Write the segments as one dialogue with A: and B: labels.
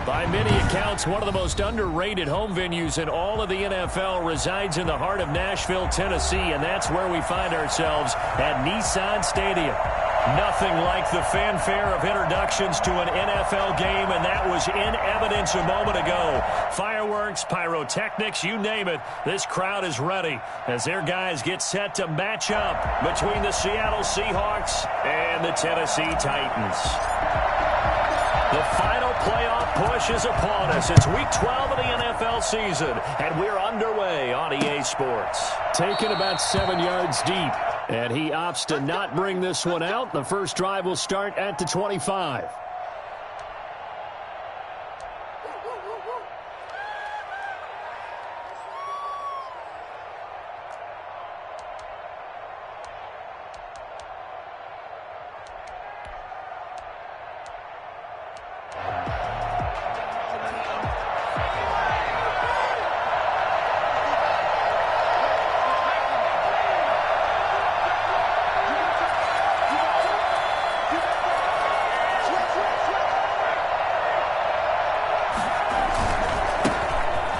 A: By many accounts, one of the most underrated home venues in all of the NFL resides in the heart of Nashville, Tennessee, and that's where we find ourselves at Nissan Stadium. Nothing like the fanfare of introductions to an NFL game, and that was in evidence a moment ago. Fireworks, pyrotechnics, you name it, this crowd is ready as their guys get set to match up between the Seattle Seahawks and the Tennessee Titans. The final playoff push is upon us. It's Week 12 of the NFL season, and we're underway on EA Sports. Taken about 7 yards deep, and he opts to not bring this one out. The first drive will start at the 25.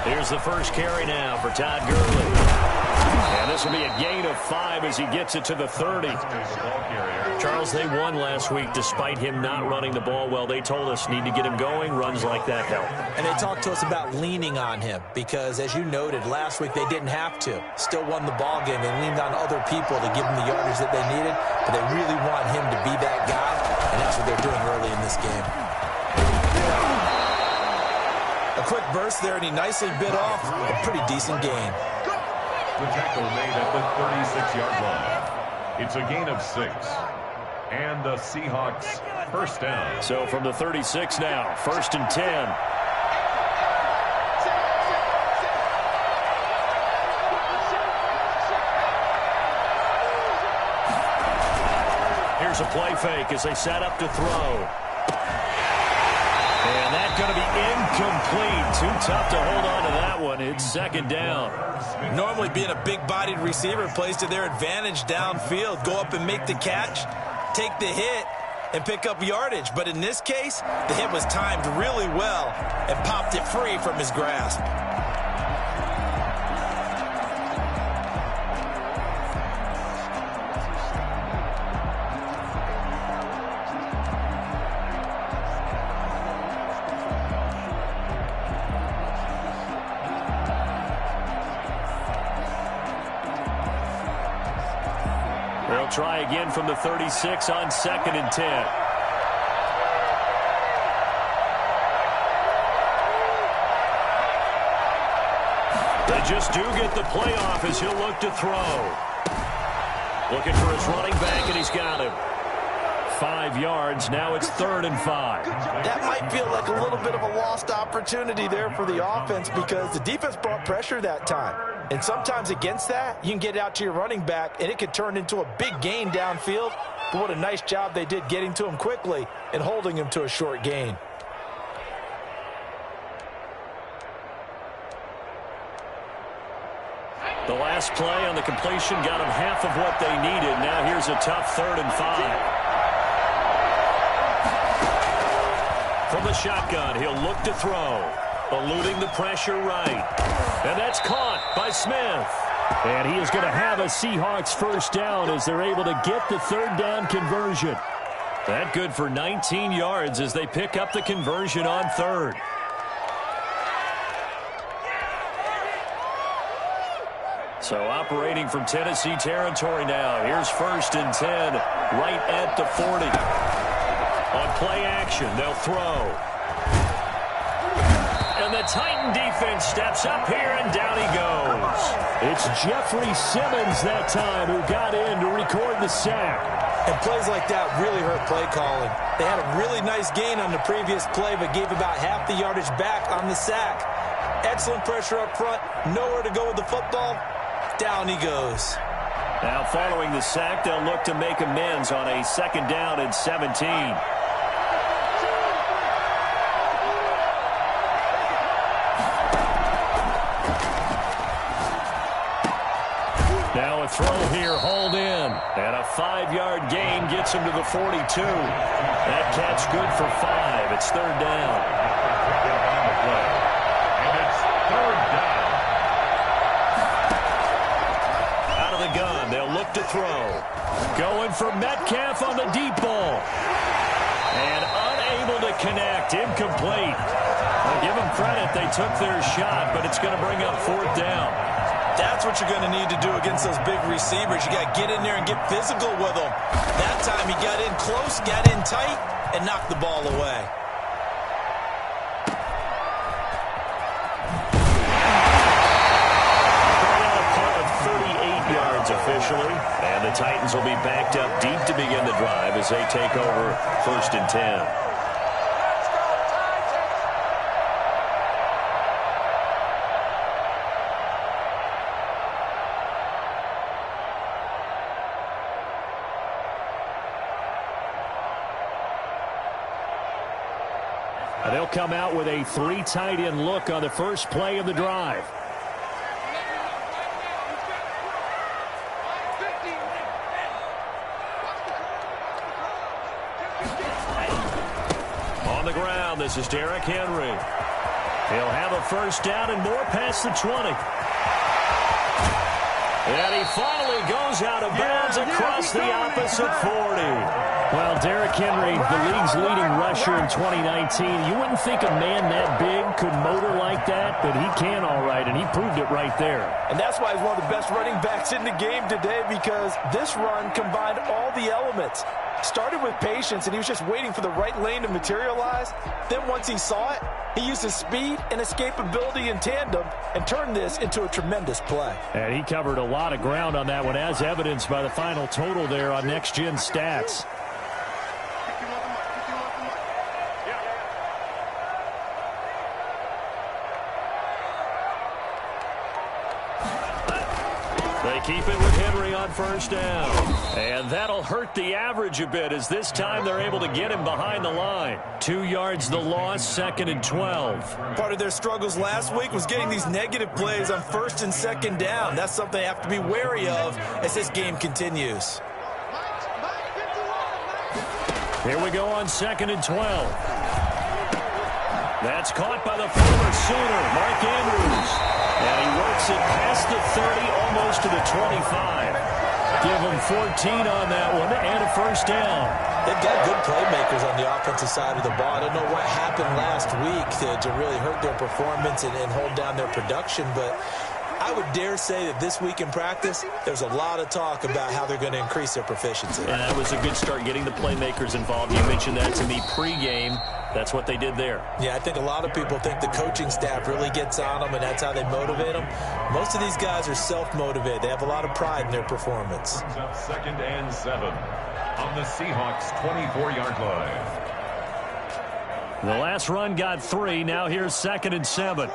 A: Here's the first carry now for Todd Gurley. And this will be a gain of 5 as he gets it to the 30. Charles, they won last week despite him not running the ball well. They told us need to get him going. Runs like that help.
B: And they talked to us about leaning on him because, as you noted, last week they didn't have to. Still won the ball game. They leaned on other people to give them the yardage that they needed, but they really want him to be that guy, and that's what they're doing early in this game. A quick burst there, and he nicely bit off a pretty decent gain.
C: The tackle made at the 36-yard line. It's a gain of 6. And the Seahawks first down.
A: So from the 36 now, 1st and 10. Here's a play fake as they set up to throw. And that's going to be incomplete. Too tough to hold on to that one. It's 2nd down.
B: Normally being a big-bodied receiver plays to their advantage downfield. Go up and make the catch, take the hit, and pick up yardage. But in this case, the hit was timed really well and popped it free from his grasp.
A: They'll try again from the 36 on 2nd and 10. They just do get the playoff as he'll look to throw. Looking for his running back, and he's got him. 5 yards. Now it's 3rd and 5.
B: That might feel like a little bit of a lost opportunity there for the offense because the defense brought pressure that time. And sometimes against that, you can get out to your running back, and it could turn into a big gain downfield. But what a nice job they did getting to him quickly and holding him to a short gain.
A: The last play on the completion got them half of what they needed. Now here's a tough 3rd and 5. From the shotgun, he'll look to throw. Eluding the pressure right. And that's caught by Smith. And he is going to have a Seahawks first down as they're able to get the 3rd down conversion. That good for 19 yards as they pick up the conversion on 3rd. So operating from Tennessee territory now. Here's 1st and 10 right at the 40. On play action, they'll throw. And the Titan defense steps up here, and down he goes. It's Jeffrey Simmons that time who got in to record the sack.
B: And plays like that really hurt play calling. They had a really nice gain on the previous play, but gave about half the yardage back on the sack. Excellent pressure up front. Nowhere to go with the football. Down he goes.
A: Now following the sack, they'll look to make amends on a 2nd down and 17. Now a throw here, hauled in. And a 5-yard gain gets him to the 42. That catch good for 5. It's 3rd down. throw. Going for Metcalf on the deep ball. And unable to connect. Incomplete. I'll give them credit. They took their shot, but it's going to bring up 4th down.
B: That's what you're going to need to do against those big receivers. You got to get in there and get physical with them. That time he got in close, got in tight, and knocked the ball away.
A: Officially, and the Titans will be backed up deep to begin the drive as they take over 1st and 10. They'll come out with a 3 tight end look on the first play of the drive. This is Derrick Henry. He'll have a 1st down and more past the 20. And he finally goes out of bounds across the opposite 40. Well, Derrick Henry, the league's leading rusher in 2019. You wouldn't think a man that big could motor like that, but he can all right, and he proved it right there.
B: And that's why he's one of the best running backs in the game today, because this run combined all the elements. Started with patience, and he was just waiting for the right lane to materialize. Then once he saw it, he used his speed and escapability in tandem and turned this into a tremendous play.
A: And he covered a lot of ground on that one, as evidenced by the final total there on Next Gen Stats. They keep it with Henry on 1st down. And that'll hurt the average a bit, as this time they're able to get him behind the line. 2 yards the loss, 2nd and 12.
B: Part of their struggles last week was getting these negative plays on 1st and 2nd down. That's something they have to be wary of as this game continues.
A: Here we go on 2nd and 12. That's caught by the former Sooner, Mark Andrews. And he works it past the 30, almost to the 25. Give him 14 on that one, and a 1st down.
B: They've got good playmakers on the offensive side of the ball. I don't know what happened last week to really hurt their performance and hold down their production, but I would dare say that this week in practice, there's a lot of talk about how they're going to increase their proficiency.
A: And that was a good start, getting the playmakers involved. You mentioned that to me pregame. That's what they did there.
B: Yeah, I think a lot of people think the coaching staff really gets on them, and that's how they motivate them. Most of these guys are self-motivated. They have a lot of pride in their performance.
C: 2nd and 7 on the Seahawks 24-yard line.
A: The last run got 3. Now here's 2nd and 7.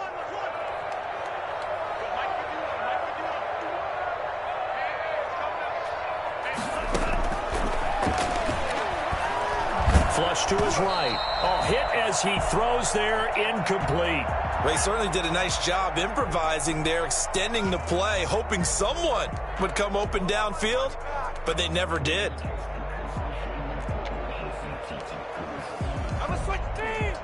A: Flush to his right. Oh, hit as he throws there, incomplete.
B: Well, he certainly did a nice job improvising there, extending the play, hoping someone would come open downfield, but they never did. I'm a switch team.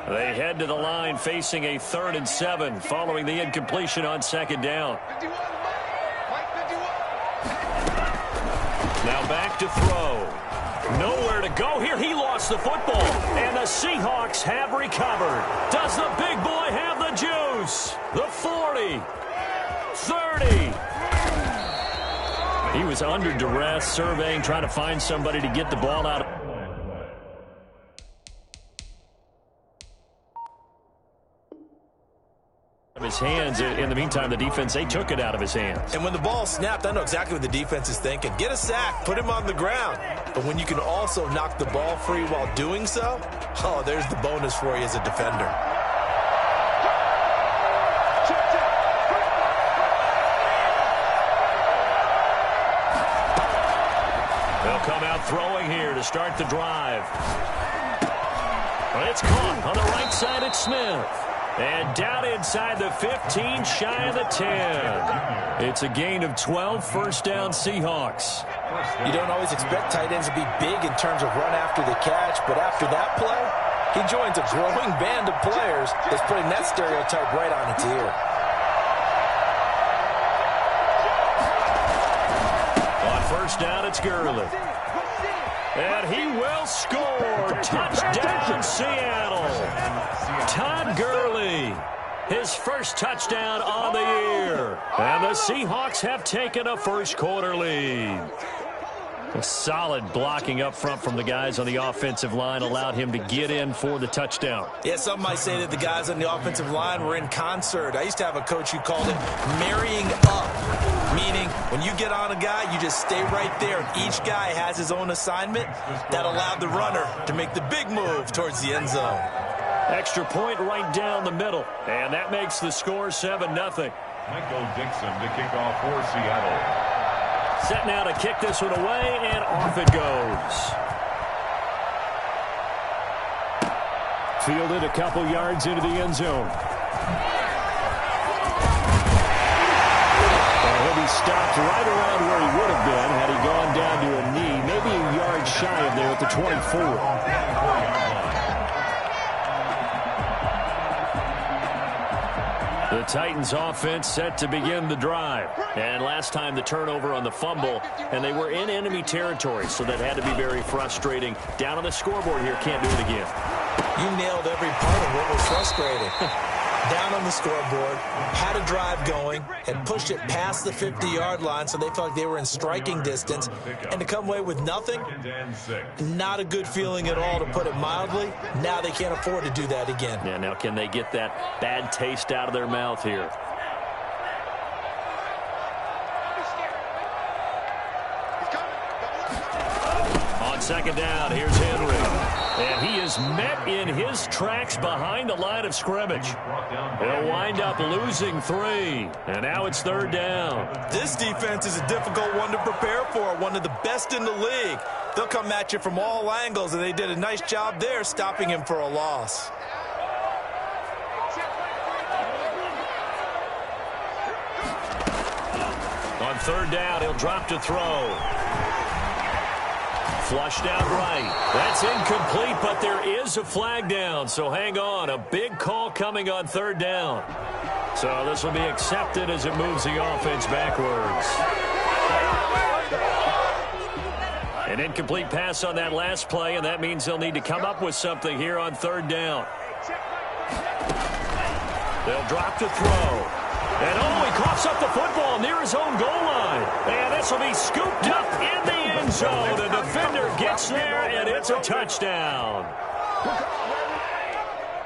A: They head to the line facing a 3rd and 7 following the incompletion on 2nd down. Now back to throw. Nowhere to go here. He lost the football. And the Seahawks have recovered. Does the big boy have the juice? The 40. 30. He was under duress, surveying, trying to find somebody to get the ball out of his hands. In the meantime, the defense, they took it out of his hands.
B: And when the ball snapped, I know exactly what the defense is thinking. Get a sack, put him on the ground. But when you can also knock the ball free while doing so, oh, there's the bonus for you as a defender.
A: They'll come out throwing here to start the drive. But it's caught on the right side. It's Smith. And down inside the 15, shy of the 10. It's a gain of 12, first down Seahawks.
B: You don't always expect tight ends to be big in terms of run after the catch, but after that play, he joins a growing band of players that's putting that stereotype right on its ear.
A: On first down, it's Gurley. And he will score. Touchdown, Seattle. Todd Gurley, his first touchdown on the year. And the Seahawks have taken a first quarter lead. A solid blocking up front from the guys on the offensive line allowed him to get in for the touchdown.
B: Yeah, some might say that the guys on the offensive line were in concert. I used to have a coach who called it marrying up, meaning when you get on a guy, you just stay right there, and each guy has his own assignment. That allowed the runner to make the big move towards the end zone.
A: Extra point right down the middle, and that makes the score 7-0.
C: Michael Dixon to kick off for Seattle.
A: Set now to kick this one away, and off it goes. Fielded a couple yards into the end zone. And he'll be stopped right around where he would have been had he gone down to a knee, maybe a yard shy of there at the 24. The Titans offense set to begin the drive. And last time the turnover on the fumble, and they were in enemy territory, so that had to be very frustrating. Down on the scoreboard here, can't do it again.
B: You nailed every part of what was frustrating. Down on the scoreboard, had a drive going, and pushed it past the 50-yard line, so they felt like they were in striking distance. And to come away with nothing, not a good feeling at all, to put it mildly. Now they can't afford to do that again.
A: Yeah, now can they get that bad taste out of their mouth here? On second down, here's Henry. And he is met in his tracks behind the line of scrimmage. He'll wind up losing 3. And now it's third down.
B: This defense is a difficult one to prepare for, one of the best in the league. They'll come at you from all angles, and they did a nice job there stopping him for a loss.
A: On third down, he'll drop to throw. Flushed out right. That's incomplete, but there is a flag down, so hang on. A big call coming on third down. So this will be accepted as it moves the offense backwards. An incomplete pass on that last play, and that means they'll need to come up with something here on third down. They'll drop to throw. And he coughs up the football near his own goal line. And this will be scooped up in the end zone. The defender gets there, and it's a touchdown.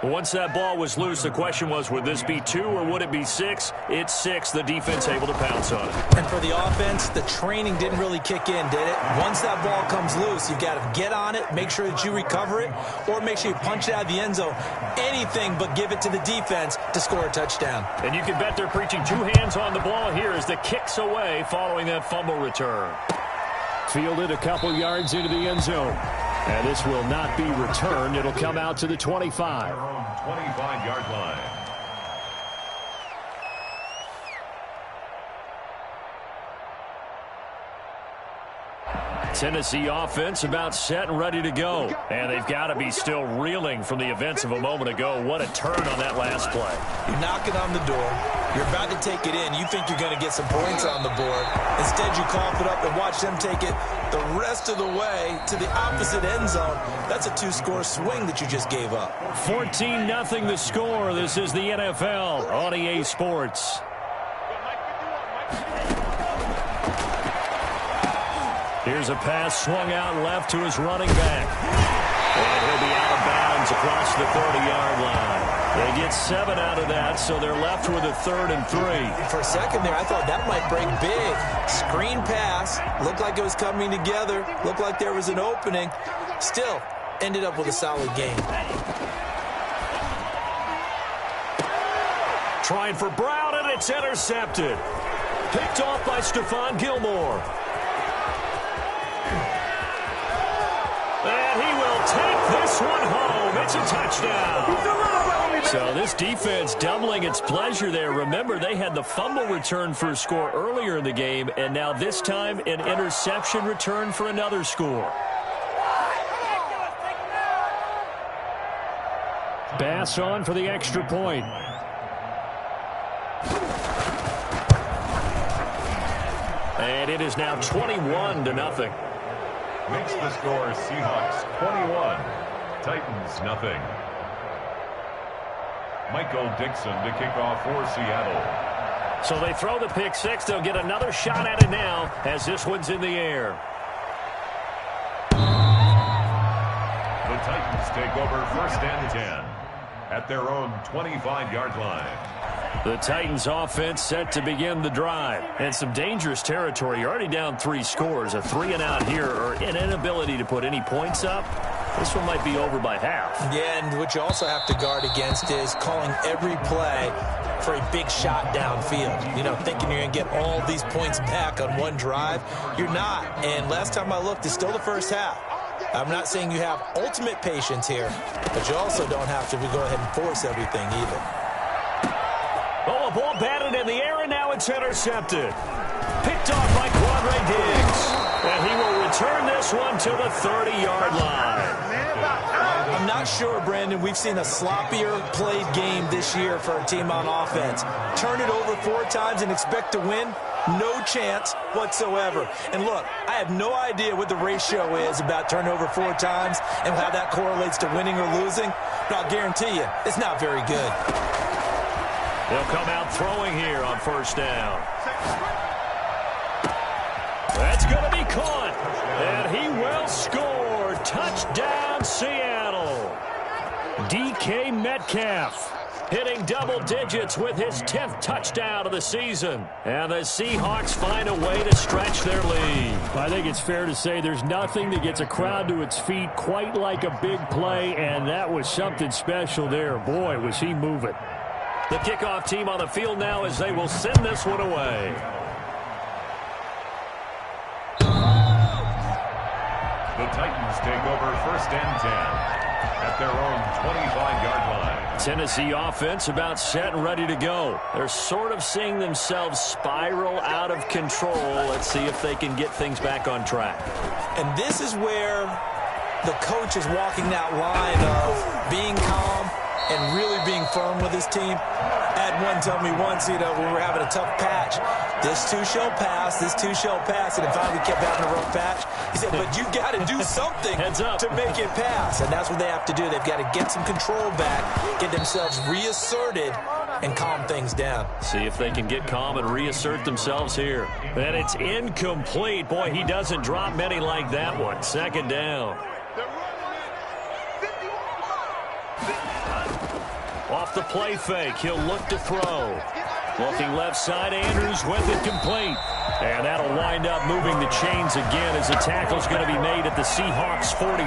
A: Once that ball was loose, the question was, would this be 2 or would it be 6? It's 6. The defense able to pounce on it.
B: And for the offense, the training didn't really kick in, did it? Once that ball comes loose, you've got to get on it, make sure that you recover it, or make sure you punch it out of the end zone. Anything but give it to the defense to score a touchdown.
A: And you can bet they're preaching 2 hands on the ball here as the kick's away following that fumble return. Fielded a couple yards into the end zone. And this will not be returned. It'll come out to the 25.
C: 25-yard line.
A: Tennessee offense about set and ready to go. And they've got to be still reeling from the events of a moment ago. What a turn on that last play.
B: You're knocking on the door. You're about to take it in. You think you're going to get some points on the board. Instead, you cough it up and watch them take it the rest of the way to the opposite end zone. That's a 2-score swing that you just gave up.
A: 14-0 the score. This is the NFL on EA Sports. Here's a pass swung out left to his running back. And he'll be out of bounds across the 30-yard line. They get 7 out of that, so they're left with a 3rd and 3.
B: For a second there, I thought that might break big. Screen pass. Looked like it was coming together. Looked like there was an opening. Still, ended up with a solid game.
A: Trying for Brown, and it's intercepted. Picked off by Stephon Gilmore. And he will take this one home. It's It's a touchdown. So this defense doubling its pleasure there. Remember, they had the fumble return for a score earlier in the game, and now this time an interception return for another score. Bass on for the extra point. And it is now 21-0.
C: Makes the score Seahawks 21, Titans nothing. Michael Dixon to kick off for Seattle.
A: So they throw the pick six. They'll get another shot at it now as this one's in the air.
C: The Titans take over 1st and 10 at their own 25-yard line.
A: The Titans offense set to begin the drive. And some dangerous territory. You're already down 3 scores. A 3-and-out here or an inability to put any points up. This one might be over by half.
B: Yeah, and what you also have to guard against is calling every play for a big shot downfield. You know, thinking you're going to get all these points back on one drive. You're not. And last time I looked, it's still the first half. I'm not saying you have ultimate patience here, but you also don't have to go ahead and force everything either.
A: Oh, a ball batted in the air, and now it's intercepted. Picked off by Quadre Diggs. And he will return this one to the 30-yard line.
B: I'm not sure, Brandon, we've seen a sloppier played game this year for a team on offense. Turn it over 4 times and expect to win? No chance whatsoever. And look, I have no idea what the ratio is about turnover 4 times and how that correlates to winning or losing, but I'll guarantee you, it's not very good.
A: They'll come out throwing here on 1st down. That's going to be caught. And he will score. Touchdown, Seattle. DK Metcalf hitting double digits with his 10th touchdown of the season. And the Seahawks find a way to stretch their lead. I think it's fair to say there's nothing that gets a crowd to its feet quite like a big play, and that was something special there. Boy, was he moving. The kickoff team on the field now as they will send this one away.
C: The Titans take over 1st and 10 at their own 25-yard line.
A: Tennessee offense about set and ready to go. They're sort of seeing themselves spiral out of control. Let's see if they can get things back on track.
B: And this is where the coach is walking that line of being calm and really being firm with his team. I had one tell me once, you know, when we were having a tough patch, this too shall pass, this too shall pass, and then finally we kept having a rough patch. He said, but you got to do something to make it pass, and that's what they have to do. They've got to get some control back, get themselves reasserted, and calm things down.
A: See if they can get calm and reassert themselves here. And it's incomplete. Boy, he doesn't drop many like that one. 2nd down. Off the play fake, he'll look to throw. Looking left side, Andrews with it complete. And that'll wind up moving the chains again as the tackle's going to be made at the Seahawks 42.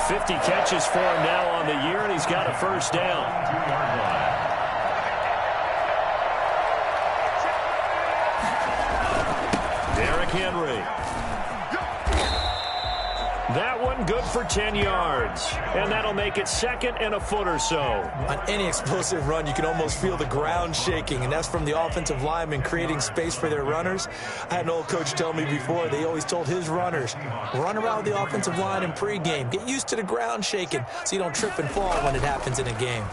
A: 50 catches for him now on the year, and he's got a 1st down.
C: 2-yard line.
A: Derrick Henry. That one good for 10 yards. And that'll make it 2nd and a foot or so.
B: On any explosive run, you can almost feel the ground shaking, and that's from the offensive linemen creating space for their runners. I had an old coach tell me before, they always told his runners, run around the offensive line in pregame. Get used to the ground shaking so you don't trip and fall when it happens in a game.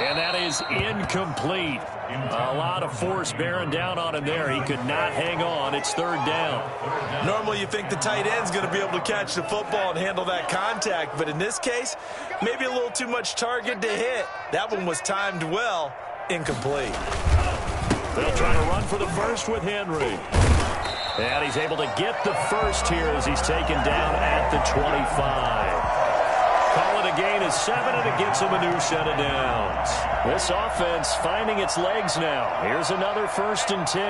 A: And that is incomplete. A lot of force bearing down on him there. He could not hang on. It's 3rd down.
B: Normally you think the tight end's going to be able to catch the football and handle that contact, but in this case, maybe a little too much target to hit. That one was timed well. Incomplete.
A: They'll try to run for the 1st with Henry. And he's able to get the 1st here as he's taken down at the 25. Call it a gain of 7, and it gets him a new set of downs. This offense finding its legs now. Here's another 1st and 10.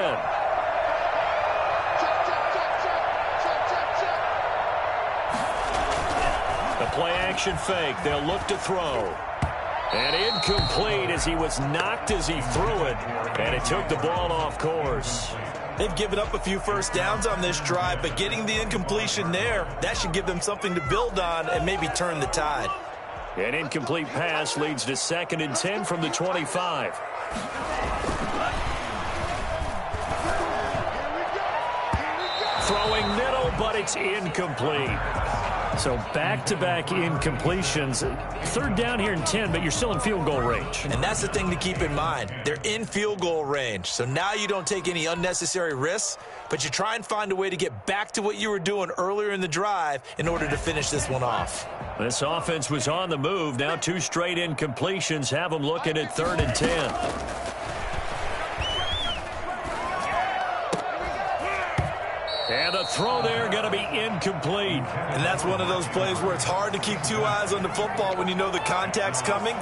A: The play-action fake. They'll look to throw. And incomplete as he was knocked as he threw it. And it took the ball off course.
B: They've given up a few first downs on this drive, but getting the incompletion there, that should give them something to build on and maybe turn the tide.
A: An incomplete pass leads to 2nd and 10 from the 25. Throwing middle, but it's incomplete. So back-to-back incompletions. 3rd down here and 10, but you're still in field goal range.
B: And that's the thing to keep in mind. They're in field goal range. So now you don't take any unnecessary risks, but you try and find a way to get back to what you were doing earlier in the drive in order to finish this one off.
A: This offense was on the move. Now 2 straight incompletions have them looking at 3rd and 10. And the throw there going to be incomplete.
B: And that's one of those plays where it's hard to keep 2 eyes on the football when you know the contact's coming,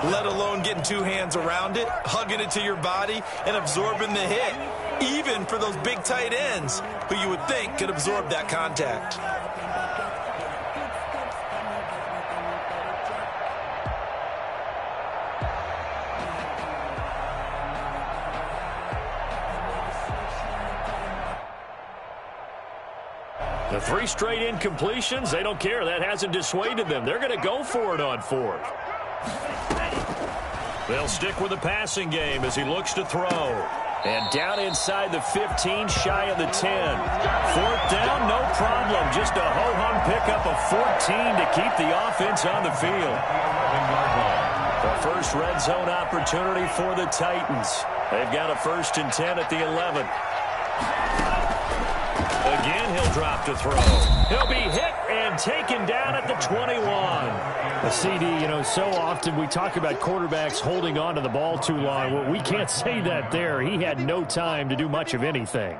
B: let alone getting 2 hands around it, hugging it to your body, and absorbing the hit, even for those big tight ends who you would think could absorb that contact.
A: The 3 straight incompletions, they don't care. That hasn't dissuaded them. They're going to go for it on 4th. They'll stick with the passing game as he looks to throw. And down inside the 15, shy of the 10. 4th down, no problem. Just a ho-hum pickup of 14 to keep the offense on the field. The first red zone opportunity for the Titans. They've got a 1st and 10 at the 11. Again, he'll drop to throw. He'll be hit and taken down at the 21.
D: The CD, so often we talk about quarterbacks holding on to the ball too long. Well, we can't say that there. He had no time to do much of anything.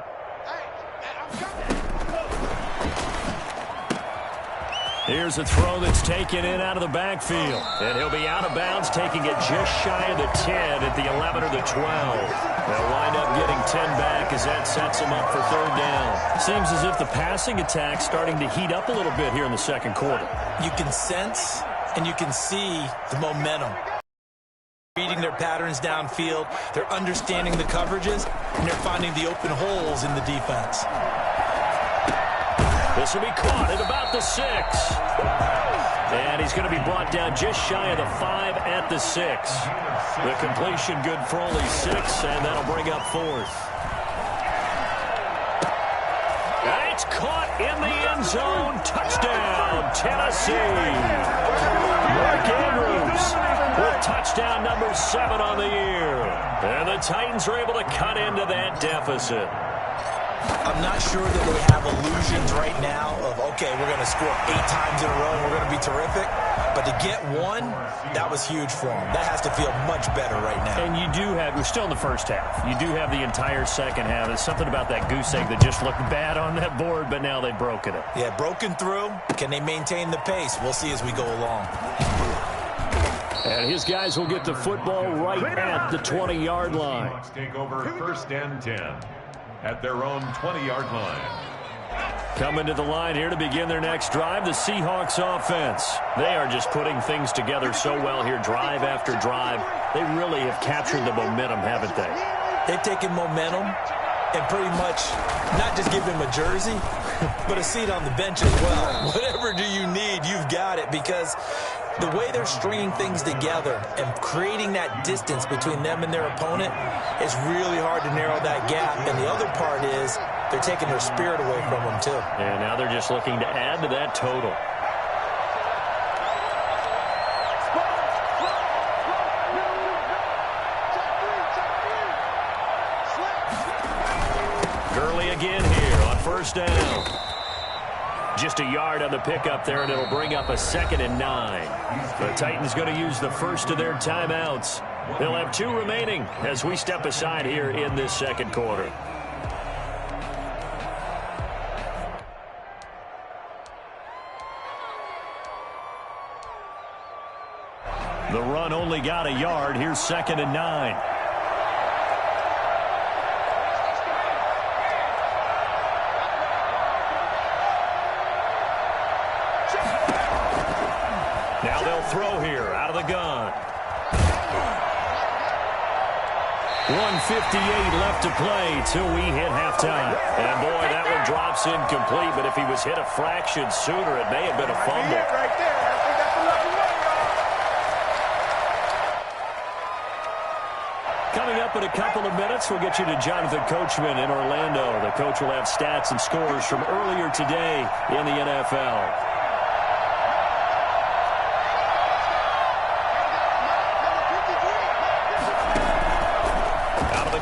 A: Here's a throw that's taken in out of the backfield. And he'll be out of bounds, taking it just shy of the 10 at the 11 or the 12. They'll wind up getting 10 back as that sets them up for 3rd down.
D: Seems as if the passing attack's starting to heat up a little bit here in the 2nd quarter.
B: You can sense and you can see the momentum. Reading their patterns downfield, they're understanding the coverages, and they're finding the open holes in the defense.
A: This will be caught at about the 6. And he's going to be brought down just shy of the 5 at the 6. The completion good for only 6, and that'll bring up 4th. It's caught in the end zone. Touchdown, Tennessee. Mark Andrews with touchdown number 7 on the year. And the Titans are able to cut into that deficit.
B: I'm not sure that they have illusions right now of, okay, we're going to score 8 times in a row and we're going to be terrific. But to get 1, that was huge for them. That has to feel much better right now.
D: And you do have, we're still in the first half. You do have the entire second half. There's something about that goose egg that just looked bad on that board, but now they've broken it.
B: Yeah, broken through. Can they maintain the pace? We'll see as we go along.
A: And his guys will get the football right at the 20-yard line.
C: Seahawks take over 1st and 10 at their own 20-yard line.
A: Coming to the line here to begin their next drive, the Seahawks offense. They are just putting things together so well here, drive after drive. They really have captured the momentum, haven't they?
B: They've taken momentum and pretty much not just give him a jersey, but a seat on the bench as well. Whatever do you need, you've got it, because the way they're stringing things together and creating that distance between them and their opponent is really hard to narrow that gap. And the other part is they're taking their spirit away from them, too.
A: And now they're just looking to add to that total. Gurley again here on 1st down. Just a yard on the pickup there, and it'll bring up a 2nd and 9. The Titans going to use the first of their timeouts. They'll have 2 remaining as we step aside here in this 2nd quarter. The run only got a yard. Here's 2nd and 9. Now they'll throw here out of the gun. 1:58 left to play till we hit halftime. And, boy, that one drops incomplete, but if he was hit a fraction sooner, it may have been a fumble.
E: Right there. I think that's the lucky one, y'all.
A: Coming up in a couple of minutes, we'll get you to Jonathan Coachman in Orlando. The coach will have stats and scores from earlier today in the NFL.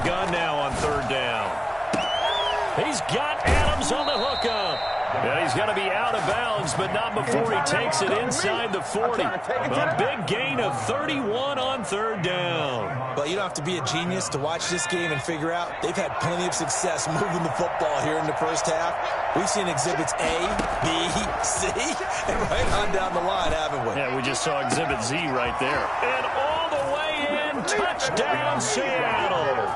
A: Gun now on third down. He's got Adams on the hookup. And he's going to be out of bounds, but not before he takes it inside the 40. A big gain of 31 on third down.
B: But you don't have to be a genius to watch this game and figure out they've had plenty of success moving the football here in the first half. We've seen exhibits A, B, C, and right on down the line, haven't we?
A: Yeah, we just saw exhibit Z right there. And all the way in, touchdown Seattle.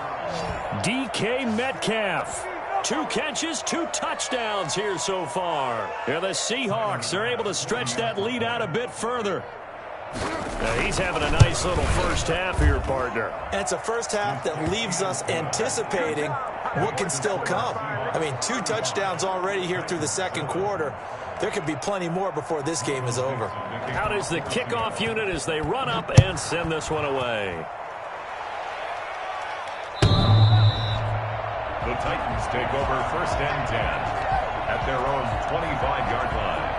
A: DK Metcalf. 2 catches, 2 touchdowns here so far. Here the Seahawks are able to stretch that lead out a bit further. He's having a nice little first half here, partner.
B: And it's a first half that leaves us anticipating what can still come. I mean, 2 touchdowns already here through the second quarter. There could be plenty more before this game is over.
A: How does the kickoff unit as they run up and send this one away?
C: The Titans take over first and 10 at their own 25-yard line.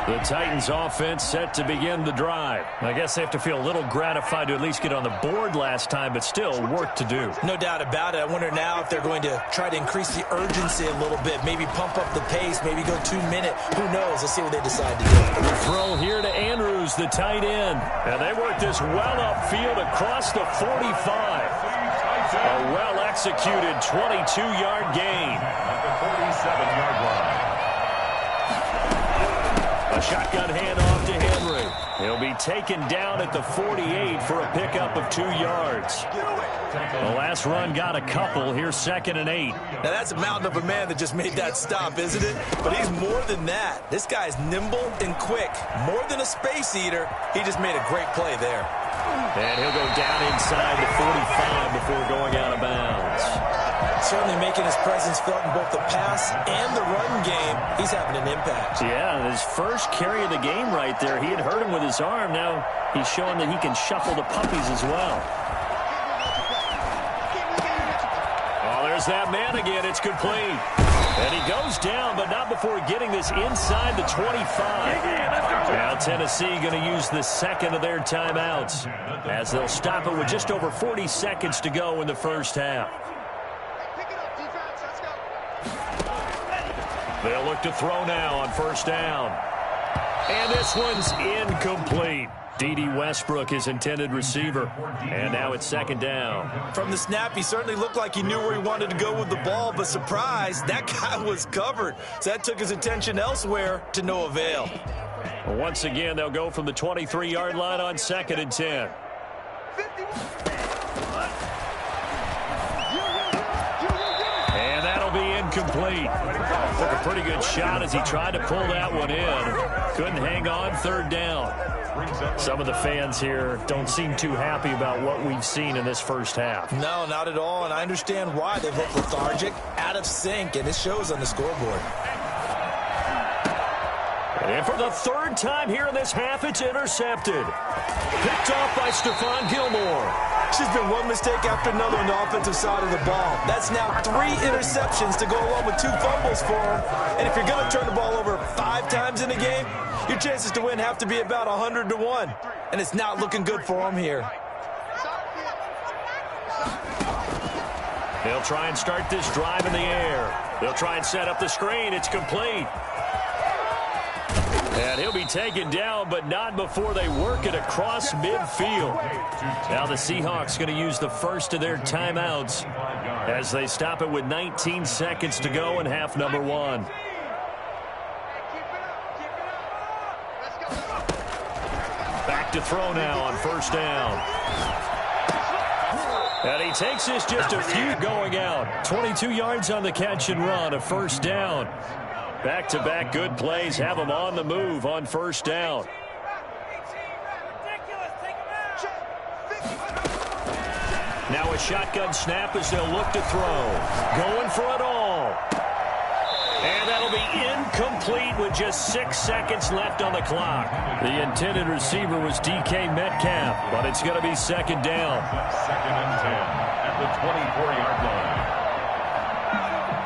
A: The Titans offense set to begin the drive. I guess they have to feel a little gratified to at least get on the board last time, but still work to do.
B: No doubt about it. I wonder now if they're going to try to increase the urgency a little bit, maybe pump up the pace, maybe go 2-minute. Who knows? Let's see what they decide to do.
A: The throw here to Andrews, the tight end. And they work this well upfield across the 45. A well-executed 22-yard gain.
C: At the 47-yard line.
A: A shotgun handoff to Henry. He'll be taken down at the 48 for a pickup of 2 yards. The last run got a couple. Here's 2nd and 8.
B: Now, that's a mountain of a man that just made that stop, isn't it? But he's more than that. This guy's nimble and quick. More than a space eater. He just made a great play there.
A: And he'll go down inside the 45 before going out of bounds.
B: Certainly making his presence felt in both the pass and the run game. He's having an impact.
A: Yeah, his first carry of the game right there. He had hurt him with his arm. Now he's showing that he can shuffle the puppies as well. Oh, there's that man again. It's complete. And he goes down, but not before getting this inside the 25. Now Tennessee going to use the second of their timeouts as they'll stop it with just over 40 seconds to go in the first half. They'll look to throw now on first down. And this one's incomplete. D.D. Westbrook, his intended receiver. And now it's 2nd down.
B: From the snap, he certainly looked like he knew where he wanted to go with the ball, but surprise, that guy was covered. So that took his attention elsewhere to no avail.
A: Once again, they'll go from the 23-yard line on 2nd and 10. And that'll be incomplete. Took a pretty good shot as he tried to pull that one in. Couldn't hang on 3rd down. Some of the fans here don't seem too happy about what we've seen in this first half.
B: No, not at all, and I understand why. They've looked lethargic, out of sync, and it shows on the scoreboard.
A: And for the 3rd time here in this half, it's intercepted. Picked off by Stephon Gilmore.
B: She's been one mistake after another on the offensive side of the ball. That's now 3 interceptions to go along with 2 fumbles for him. And if you're going to turn the ball over 5 times in a game, your chances to win have to be about 100 to 1. And it's not looking good for him here.
A: They'll try and start this drive in the air. They'll try and set up the screen. It's complete. And he'll be taken down, but not before they work it across midfield. Now the Seahawks going to use the first of their timeouts as they stop it with 19 seconds to go in half number 1. Back to throw now on first down. And he takes this just a few going out. 22 yards on the catch and run, a first down. Back-to-back good plays have them on the move on first down. Now a shotgun snap as they'll look to throw. Going for it all. And that'll be incomplete with just 6 seconds left on the clock. The intended receiver was DK Metcalf, but it's going to be second down.
C: Second and 10 at the 24-yard line.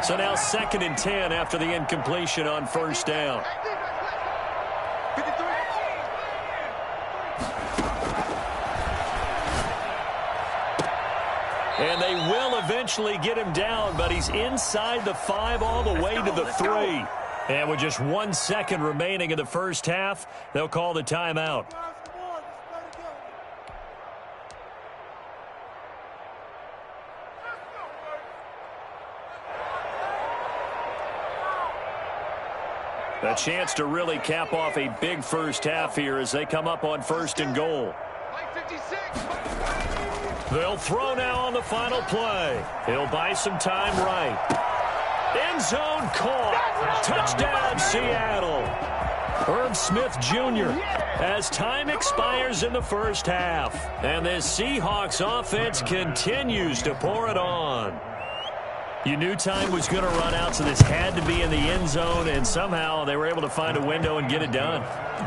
A: So now second and 10 after the incompletion on first down. And they will eventually get him down, but he's inside the 5 all the way to the 3. And with just 1 second remaining in the first half, they'll call the timeout. A chance to really cap off a big first half here as they come up on first and goal. They'll throw now on the final play. He'll buy some time right. End zone caught. Touchdown, Seattle. Herb Smith Jr. as time expires in the first half. And this Seahawks offense continues to pour it on. You knew time was going to run out, so this had to be in the end zone, and somehow they were able to find a window and get it done.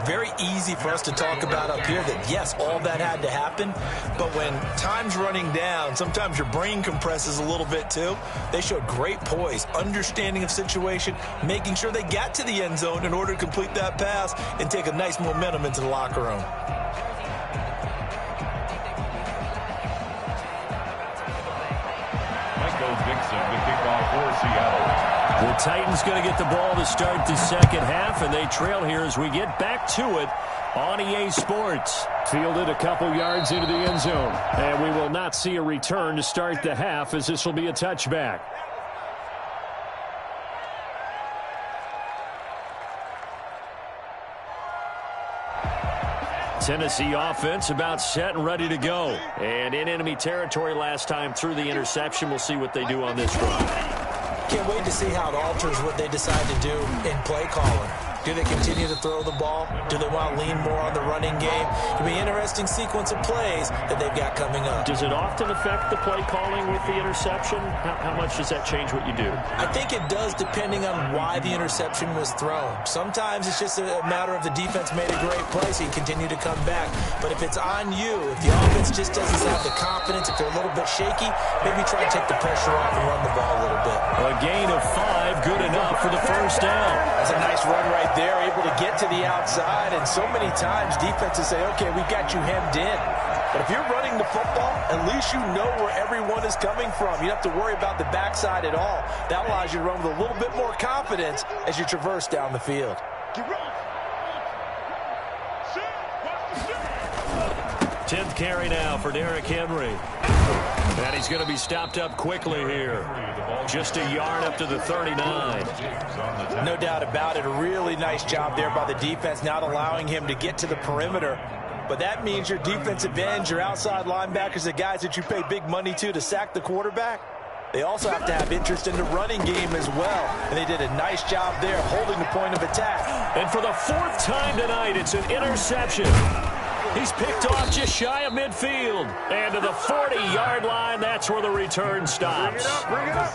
B: Very easy for us to talk about up here that, yes, all that had to happen, but when time's running down, sometimes your brain compresses a little bit too. They showed great poise, understanding of situation, making sure they got to the end zone in order to complete that pass and take a nice momentum into the locker room.
A: The Titans going to get the ball to start the second half, and they trail here as we get back to it on EA Sports.
D: Fielded a couple yards into the end zone, and we will not see a return to start the half as this will be a touchback. Tennessee offense about set and ready to go. And in enemy territory last time through the interception. We'll see what they do on this run.
B: Can't wait to see how it alters what they decide to do in play calling. Do they continue to throw the ball? Do they want to lean more on the running game? It'll be an interesting sequence of plays that they've got coming up.
D: Does it often affect the play calling with the interception? How much does that change what you do?
B: I think it does depending on why the interception was thrown. Sometimes it's just a matter of the defense made a great play, so you continue to come back. But if it's on you, if the offense just doesn't have the confidence, if they're a little bit shaky, maybe try to take the pressure off and run the ball a little bit.
A: A gain of 5, good enough for the first down.
B: That's a nice run right there, able to get to the outside, and so many times defenses say, okay, we've got you hemmed in. But if you're running the football, at least you know where everyone is coming from. You don't have to worry about the backside at all. That allows you to run with a little bit more confidence as you traverse down the field.
A: 10th carry now for Derrick Henry. And he's going to be stopped up quickly here. Just a yard up to the 39.
B: No doubt about it. A really nice job there by the defense, not allowing him to get to the perimeter. But that means your defensive ends, your outside linebackers, the guys that you pay big money to sack the quarterback, they also have to have interest in the running game as well. And they did a nice job there holding the point of attack.
A: And for the 4th time tonight, it's an interception. He's picked off just shy of midfield. And to the 40-yard line, that's where the return stops.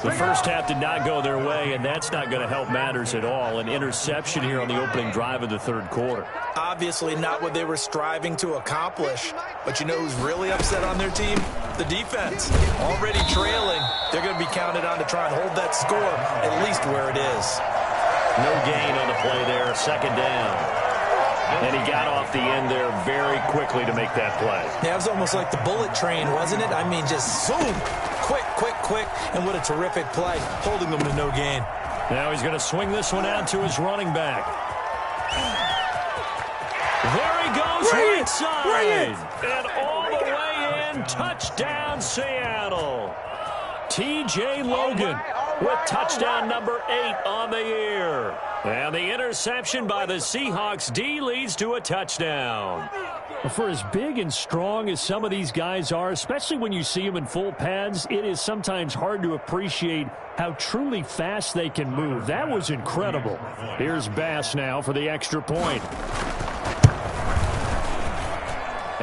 A: The first half did not go their way, and that's not going to help matters at all. An interception here on the opening drive of the third quarter.
B: Obviously not what they were striving to accomplish. But you know who's really upset on their team? The defense. Already trailing. They're going to be counted on to try and hold that score at least where it is.
A: No gain on the play there. Second down. And he got off the end there very quickly to make that play.
B: Yeah, it was almost like the bullet train, wasn't it? I mean, just zoom, quick, and what a terrific play, holding them to no gain.
A: Now he's going to swing this one out to his running back. There he goes, right side. And all the way in, touchdown Seattle. T.J. Logan with touchdown number 8 on the year. And the interception by the Seahawks D leads to a touchdown.
D: For as big and strong as some of these guys are, especially when you see them in full pads, it is sometimes hard to appreciate how truly fast they can move. That was incredible. Here's Bass now for the extra point.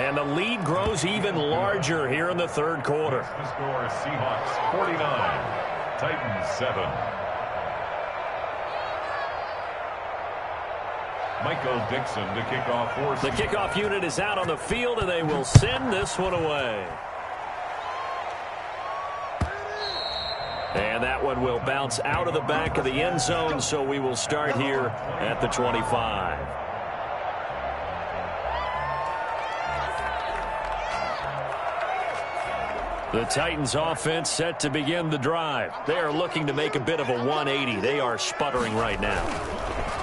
A: And the lead grows even larger here in the third quarter.
C: The score is Seahawks 49, Titans 7. Michael Dixon to kick off for
A: The kickoff unit is out on the field, and they will send this one away. And that one will bounce out of the back of the end zone, so we will start here at the 25. The Titans offense set to begin the drive. They are looking to make a bit of a 180. They are sputtering right now.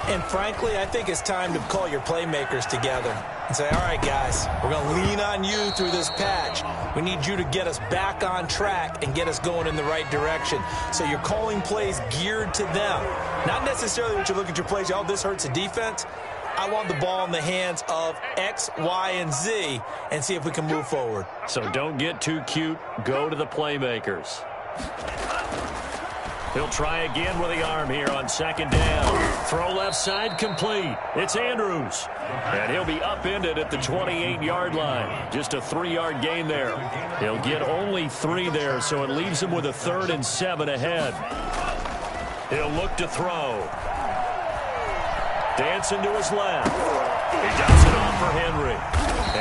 B: And frankly, I think it's time to call your playmakers together and say, all right, guys, we're going to lean on you through this patch. We need you to get us back on track and get us going in the right direction. So you're calling plays geared to them. Not necessarily what you look at your plays, oh, this hurts the defense. I want the ball in the hands of X, Y, and Z and see if we can move forward.
A: So don't get too cute. Go to the playmakers. He'll try again with the arm here on second down. Throw left side complete. It's Andrews. And he'll be upended at the 28-yard line. Just a 3-yard gain there. He'll get only 3 there, so it leaves him with a 3rd and 7 ahead. He'll look to throw. Dancing to his left. He dumps it off for Henry.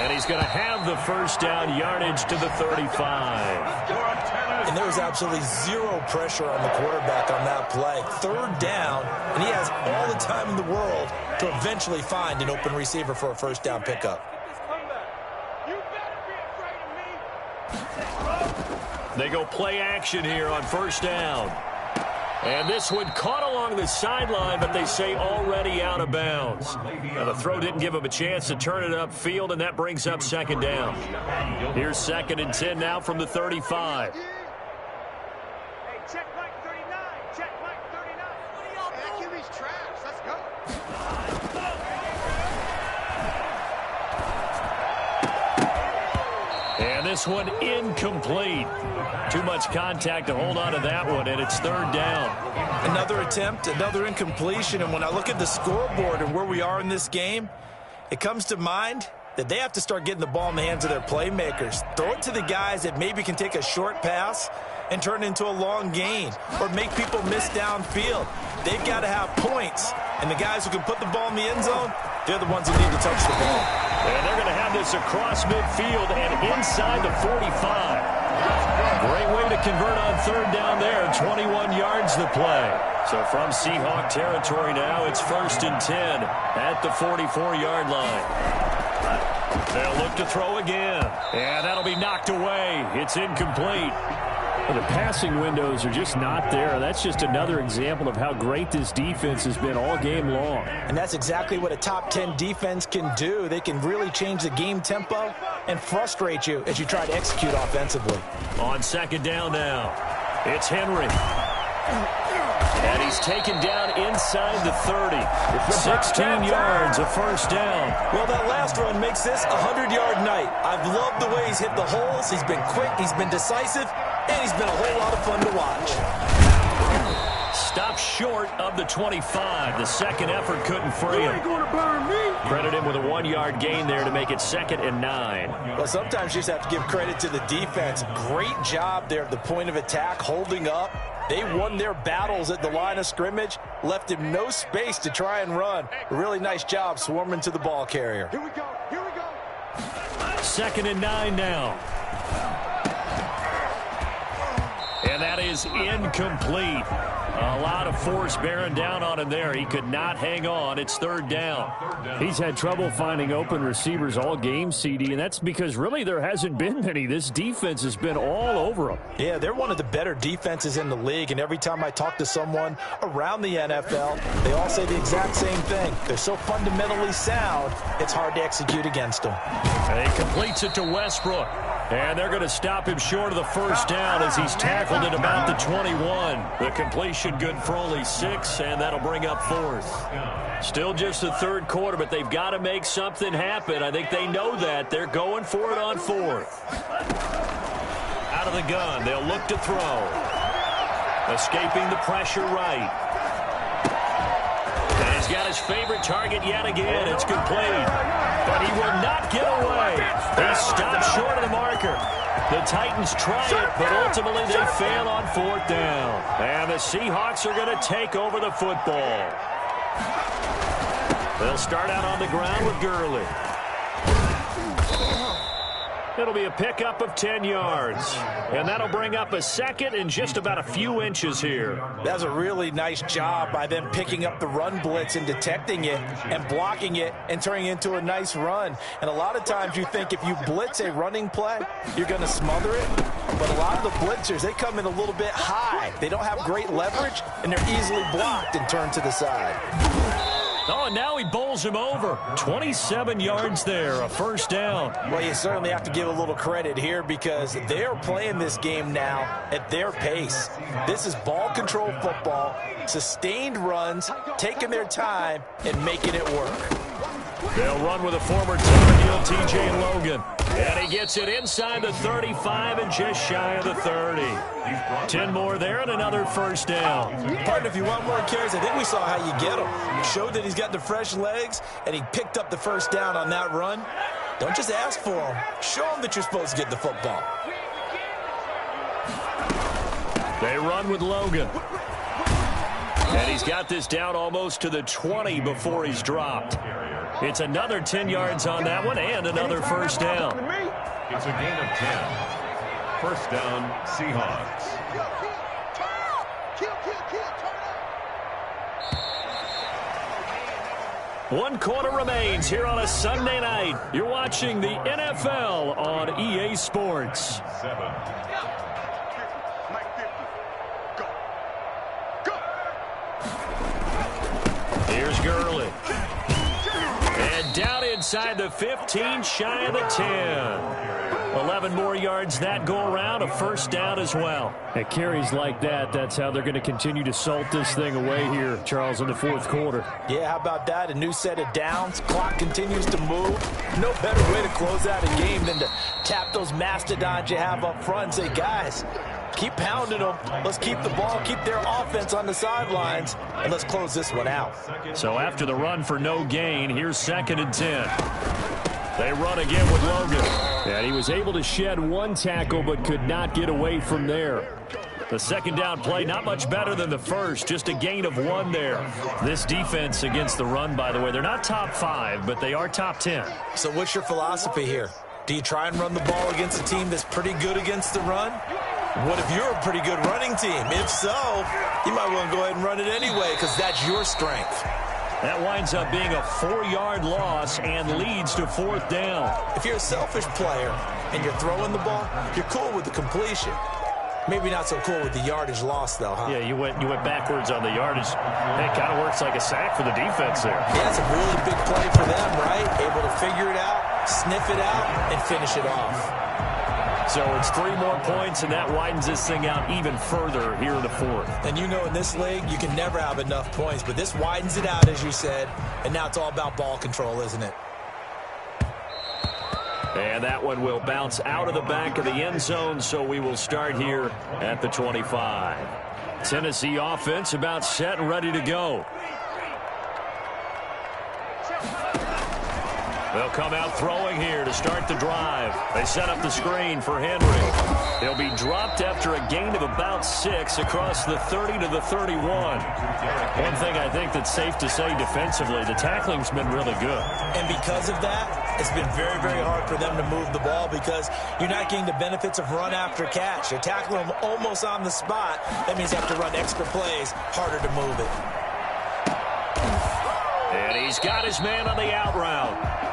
A: And he's going to have the first down yardage to the 35.
B: And there was absolutely zero pressure on the quarterback on that play. 3rd down, and he has all the time in the world to eventually find an open receiver for a first down pickup.
A: They go play action here on first down. And this one caught along the sideline, but they say already out of bounds. Now, the throw didn't give him a chance to turn it upfield, and that brings up second down. Here's 2nd and 10 now from the 35.
E: Hey, check Mike 39. Check Mike 39. QB's trash. Let's go.
A: And this one incomplete. Too much contact to hold on to that one, and it's 3rd down.
B: Another attempt, another incompletion, and when I look at the scoreboard and where we are in this game, it comes to mind that they have to start getting the ball in the hands of their playmakers. Throw it to the guys that maybe can take a short pass and turn it into a long gain or make people miss downfield. They've got to have points, and the guys who can put the ball in the end zone, they're the ones who need to touch the ball.
A: And they're going to have this across midfield and inside the 45. Great way to convert on 3rd down there. 21 yards the play. So from Seahawk territory now, it's 1st and 10 at the 44-yard line. They'll look to throw again. And that'll be knocked away. It's incomplete.
D: Well, the passing windows are just not there. That's just another example of how great this defense has been all game long.
B: And that's exactly what a top 10 defense can do. They can really change the game tempo and frustrate you as you try to execute offensively.
A: On second down now, it's Henry. And he's taken down inside the 30. 16 yards, a first down.
B: Well, that last run makes this a 100-yard night. I've loved the way he's hit the holes. He's been quick, he's been decisive, and he's been a whole lot of fun to watch.
A: Stopped short of the 25. The second effort couldn't free him. Credit him with a 1-yard gain there to make it 2nd and 9.
B: Well, sometimes you just have to give credit to the defense. Great job there at the point of attack, holding up. They won their battles at the line of scrimmage, left him no space to try and run. A really nice job swarming to the ball carrier.
E: Here we go. Here we go.
A: 2nd and 9 now. And that is incomplete. A lot of force bearing down on him there. He could not hang on. It's 3rd down.
D: He's had trouble finding open receivers all game, CD, and that's because really there hasn't been many. This defense has been all over them.
B: Yeah, they're one of the better defenses in the league, and every time I talk to someone around the NFL, they all say the exact same thing. They're so fundamentally sound, it's hard to execute against them.
A: And he completes it to Westbrook. And they're going to stop him short of the first down as he's tackled at about the 21. The completion good for only 6, and that'll bring up 4th. Still just the 3rd quarter, but they've got to make something happen. I think they know that. They're going for it on 4th. Out of the gun, they'll look to throw. Escaping the pressure right. And his He's got his favorite target yet again. It's complete. But he will not get away. He stopped short of the marker. The Titans try it, but ultimately they fail on 4th down. And the Seahawks are going to take over the football. They'll start out on the ground with Gurley. It'll be a pickup of 10 yards. And that'll bring up a second and just about a few inches here.
B: That's a really nice job by them picking up the run blitz and detecting it and blocking it and turning it into a nice run. And a lot of times you think if you blitz a running play, you're going to smother it. But a lot of the blitzers, they come in a little bit high. They don't have great leverage, and they're easily blocked and turned to the side.
D: Oh, and now he bowls him over. 27 yards there, a first down.
B: Well, you certainly have to give a little credit here because they're playing this game now at their pace. This is ball control football, sustained runs, taking their time, and making it work.
A: They'll run with a former Tar Heel, T.J. Logan. And he gets it inside the 35 and just shy of the 30. 10 more there and another first down.
B: Partner, if you want more carries, I think we saw how you get him. Showed that he's got the fresh legs, and he picked up the first down on that run. Don't just ask for him. Show him that you're supposed to get the football.
A: They run with Logan. And he's got this down almost to the 20 before he's dropped. It's another 10 yards on that one and another first down.
C: It's a gain of 10. First down, Seahawks.
A: One quarter remains here on a Sunday night. You're watching the NFL on EA Sports.
C: 7.
A: Here's Gurley. And down inside the 15, shy of the 10. 11 more yards that go around, a first down as well.
D: At carries like that, that's how they're going to continue to salt this thing away here, Charles, in the fourth quarter.
B: Yeah, how about that? A new set of downs. Clock continues to move. No better way to close out a game than to tap those mastodons you have up front and say, guys, keep pounding them. Let's keep the ball, keep their offense on the sidelines, and let's close this one out.
A: So after the run for no gain, here's 2nd and 10. They run again with Logan.
D: And he was able to shed one tackle but could not get away from there.
A: The second down play, not much better than the first, just a gain of 1 there. This defense against the run, by the way, they're not top 5, but they are top 10.
B: So what's your philosophy here? Do you try and run the ball against a team that's pretty good against the run? What if you're a pretty good running team? If so, you might want to go ahead and run it anyway because that's your strength.
A: That winds up being a 4-yard loss and leads to 4th down.
B: If you're a selfish player and you're throwing the ball, you're cool with the completion. Maybe not so cool with the yardage loss, though, huh?
A: Yeah, you went backwards on the yardage. It kind of works like a sack for the defense there.
B: Yeah, it's a really big play for them, right? Able to figure it out, sniff it out, and finish it off.
A: So it's 3 more points, and that widens this thing out even further here in the 4th.
B: And you know in this league, you can never have enough points, but this widens it out, as you said, and now it's all about ball control, isn't it?
A: And that one will bounce out of the back of the end zone, so we will start here at the 25. Tennessee offense about set and ready to go. They'll come out throwing here to start the drive. They set up the screen for Henry. He'll be dropped after a gain of about 6 across the 30 to the 31. One thing I think that's safe to say defensively, the tackling's been really good.
B: And because of that, it's been very, very hard for them to move the ball because you're not getting the benefits of run after catch. You're tackling them almost on the spot. That means you have to run extra plays, harder to move it.
A: And he's got his man on the out route.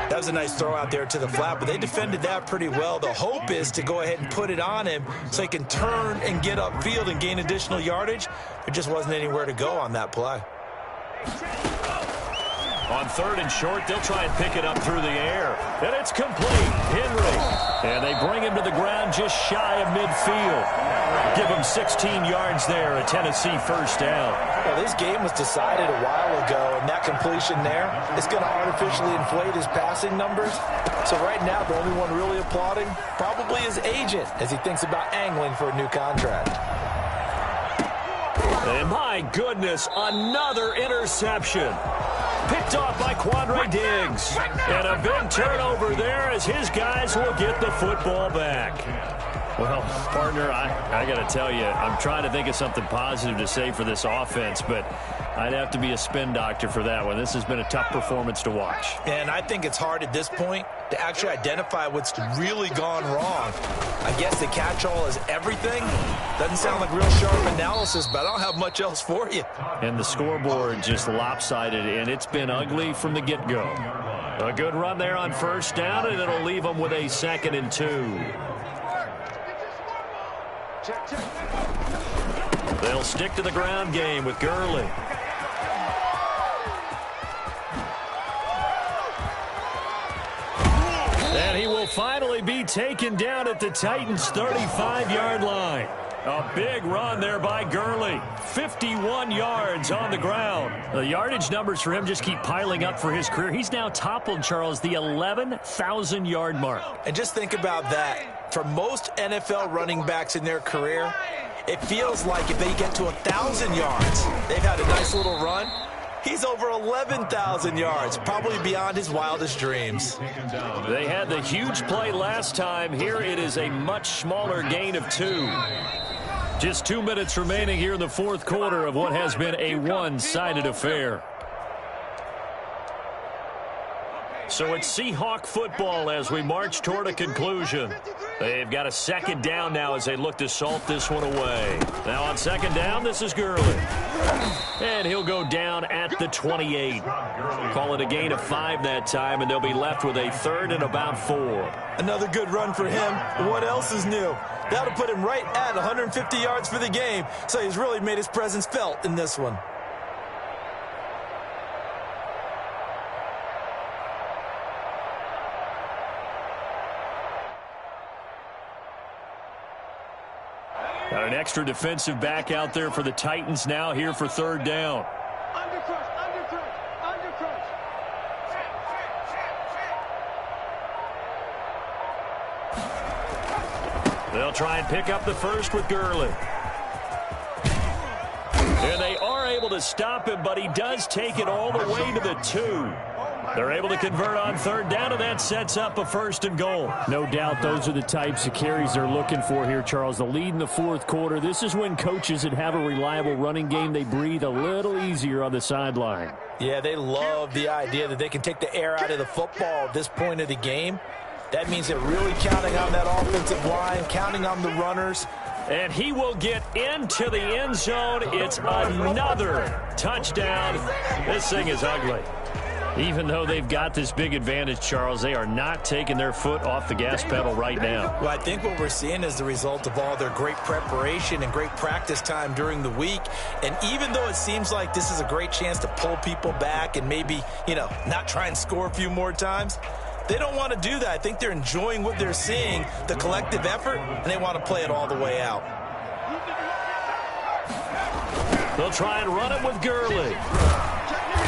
B: That was a nice throw out there to the flat, but they defended that pretty well. The hope is to go ahead and put it on him so he can turn and get upfield and gain additional yardage. There just wasn't anywhere to go on that play.
A: On 3rd and short, they'll try and pick it up through the air. And it's complete. Henry. And they bring him to the ground just shy of midfield. Give him 16 yards there, a Tennessee first down.
B: Well, this game was decided a while ago, and that completion there is going to artificially inflate his passing numbers. So right now, the only one really applauding probably his agent as he thinks about angling for a new contract.
A: And My goodness, another interception. Picked off by Quandre Diggs. And a big turnover there as his guys will get the football back. Well, partner, I got to tell you, I'm trying to think of something positive to say for this offense, but I'd have to be a spin doctor for that one. This has been a tough performance to watch.
B: And I think it's hard at this point to actually identify what's really gone wrong. I guess the catch-all is everything. Doesn't sound like real sharp analysis, but I don't have much else for you.
A: And the scoreboard just lopsided, and it's been ugly from the get-go. A good run there on first down, and it'll leave them with a 2nd and 2. They'll stick to the ground game with Gurley. And he will finally be taken down at the Titans' 35-yard line. A big run there by Gurley. 51 yards on the ground. The yardage numbers for him just keep piling up for his career. He's now toppled, Charles, the 11,000-yard mark.
B: And just think about that. For most NFL running backs in their career, it feels like if they get to 1,000 yards, they've had a nice little run. He's over 11,000 yards, probably beyond his wildest dreams.
A: They had the huge play last time. Here it is a much smaller gain of 2. Just 2 minutes remaining here in the fourth quarter of what has been a one-sided affair. So it's Seahawk football as we march toward a conclusion. They've got a 2nd down now as they look to salt this one away. Now on 2nd down, this is Gurley. And he'll go down at the 28. Call it a gain of 5 that time, and they'll be left with a 3rd and about 4.
B: Another good run for him. What else is new? That'll put him right at 150 yards for the game, so he's really made his presence felt in this one.
A: Got an extra defensive back out there for the Titans now here for 3rd down. They'll try and pick up the first with Gurley. And they are able to stop him, but he does take it all the way to the 2. They're able to convert on 3rd down, and that sets up a 1st and goal.
D: No doubt those are the types of carries they're looking for here, Charles. The lead in the fourth quarter. This is when coaches that have a reliable running game, they breathe a little easier on the sideline.
B: Yeah, they love the idea that they can take the air out of the football at this point of the game. That means they're really counting on that offensive line, counting on the runners.
A: And he will get into the end zone. It's another touchdown. This thing is ugly. Even though they've got this big advantage, Charles, they are not taking their foot off the gas pedal right now.
B: Well, I think what we're seeing is the result of all their great preparation and great practice time during the week. And even though it seems like this is a great chance to pull people back and maybe, not try and score a few more times, they don't want to do that. I think they're enjoying what they're seeing, the collective effort, and they want to play it all the way out.
A: They'll try and run it with Gurley.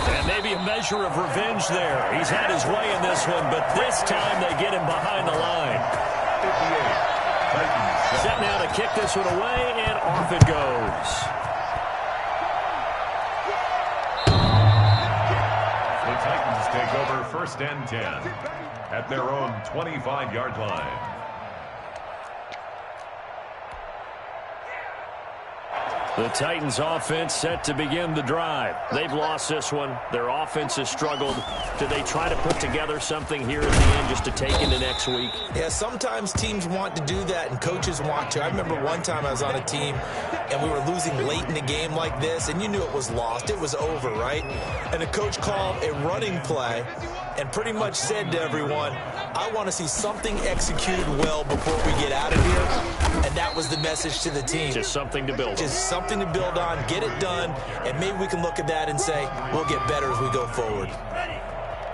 A: And maybe a measure of revenge there. He's had his way in this one, but this time they get him behind the line. Set now to kick this one away, and off it goes.
C: The Titans take over 1st and 10 at their own 25-yard line.
A: The Titans offense set to begin the drive. They've lost this one. Their offense has struggled. Do they try to put together something here at the end just to take into next week?
B: Yeah, sometimes teams want to do that and coaches want to. I remember one time I was on a team and we were losing late in a game like this, and you knew it was lost. It was over, right? And the coach called a running play and pretty much said to everyone, I want to see something executed well before we get out of here. And that was the message to the team.
A: Just something to build on.
B: Just something to build on, get it done, and maybe we can look at that and say, we'll get better as we go forward.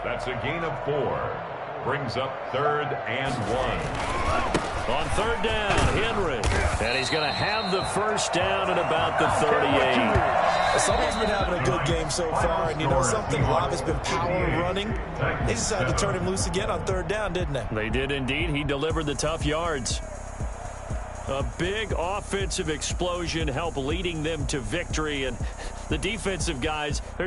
C: That's a gain of 4. Brings up 3rd and 1.
A: On 3rd down, Henry. And he's going to have the first down at about the 38.
B: Someone's been having a good game so far, and you know something? Love has been power running. They decided to turn him loose again on 3rd down, didn't they?
A: They did indeed. He delivered the tough yards. A big offensive explosion helped leading them to victory, and the defensive guys, they're